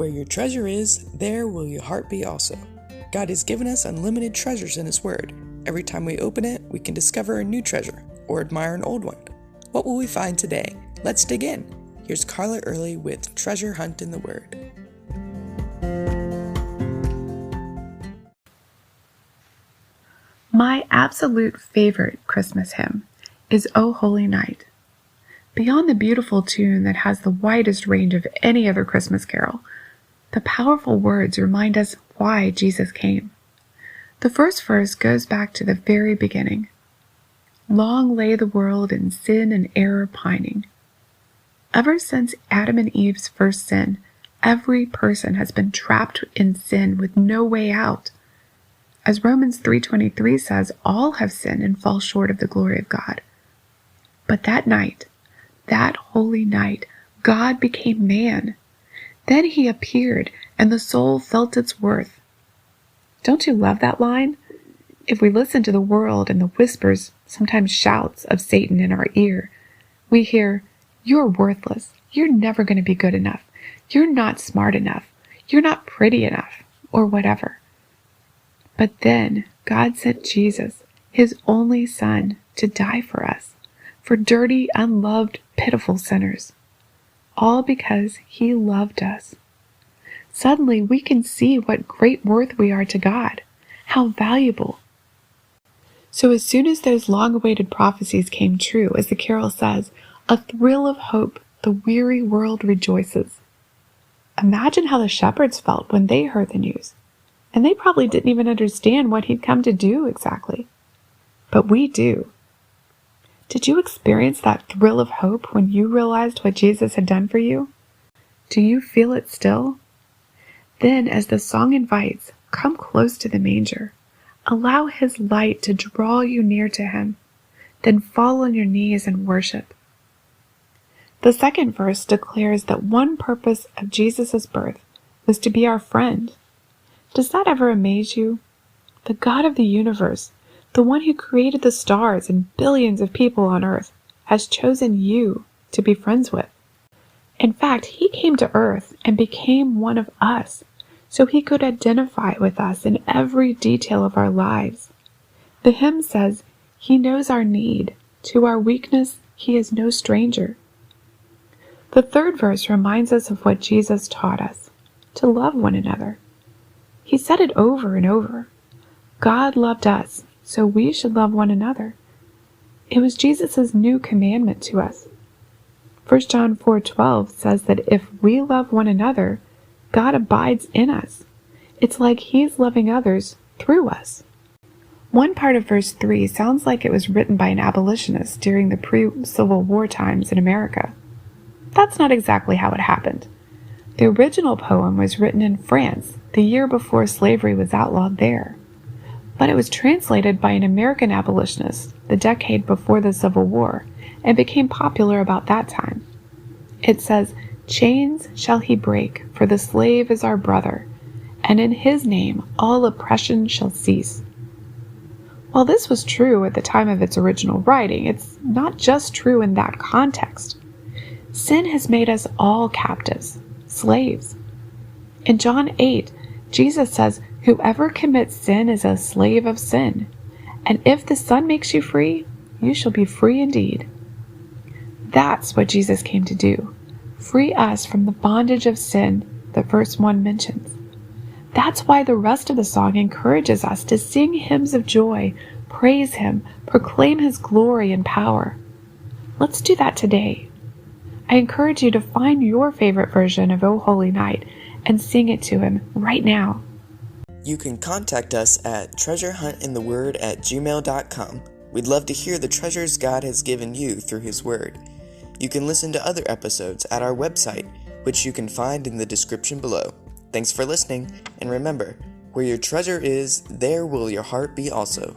Where your treasure is, there will your heart be also. God has given us unlimited treasures in His Word. Every time we open it, we can discover a new treasure or admire an old one. What will we find today? Let's dig in. Here's Carla Early with Treasure Hunt in the Word. My absolute favorite Christmas hymn is O Holy Night. Beyond the beautiful tune that has the widest range of any other Christmas carol, the powerful words remind us why Jesus came. The first verse goes back to the very beginning. Long lay the world in sin and error pining. Ever since Adam and Eve's first sin, every person has been trapped in sin with no way out. As Romans 3:23 says, all have sinned and fall short of the glory of God. But that night, that holy night, God became man. Then He appeared, and the soul felt its worth. Don't you love that line? If we listen to the world and the whispers, sometimes shouts, of Satan in our ear, we hear, "You're worthless. You're never going to be good enough. You're not smart enough. You're not pretty enough," or whatever. But then God sent Jesus, His only Son, to die for us, for dirty, unloved, pitiful sinners. All because He loved us. Suddenly we can see what great worth we are to God, how valuable. So as soon as those long-awaited prophecies came true, as the carol says, a thrill of hope, the weary world rejoices. Imagine how the shepherds felt when they heard the news. And they probably didn't even understand what He'd come to do exactly. But we do. Did you experience that thrill of hope when you realized what Jesus had done for you? Do you feel it still? Then, as the song invites, come close to the manger. Allow His light to draw you near to Him. Then fall on your knees and worship. The second verse declares that one purpose of Jesus' birth was to be our friend. Does that ever amaze you? The God of the universe, the one who created the stars and billions of people on earth, has chosen you to be friends with. In fact, He came to earth and became one of us, so He could identify with us in every detail of our lives. The hymn says, He knows our need. To our weakness, He is no stranger. The third verse reminds us of what Jesus taught us, to love one another. He said it over and over. God loved us, so we should love one another. It was Jesus' new commandment to us. 1 John 4:12 says that if we love one another, God abides in us. It's like He's loving others through us. One part of verse 3 sounds like it was written by an abolitionist during the pre-Civil War times in America. That's not exactly how it happened. The original poem was written in France, the year before slavery was outlawed there. But it was translated by an American abolitionist the decade before the Civil War and became popular about that time. It says, "Chains shall He break, for the slave is our brother, and in His name all oppression shall cease." While this was true at the time of its original writing, it's not just true in that context. Sin has made us all captives, slaves. In John 8, Jesus says, "Whoever commits sin is a slave of sin. And if the Son makes you free, you shall be free indeed." That's what Jesus came to do. Free us from the bondage of sin that verse 1 mentions. That's why the rest of the song encourages us to sing hymns of joy, praise Him, proclaim His glory and power. Let's do that today. I encourage you to find your favorite version of O Holy Night and sing it to Him right now. You can contact us at treasurehuntintheword@gmail.com. We'd love to hear the treasures God has given you through His Word. You can listen to other episodes at our website, which you can find in the description below. Thanks for listening, and remember, where your treasure is, there will your heart be also.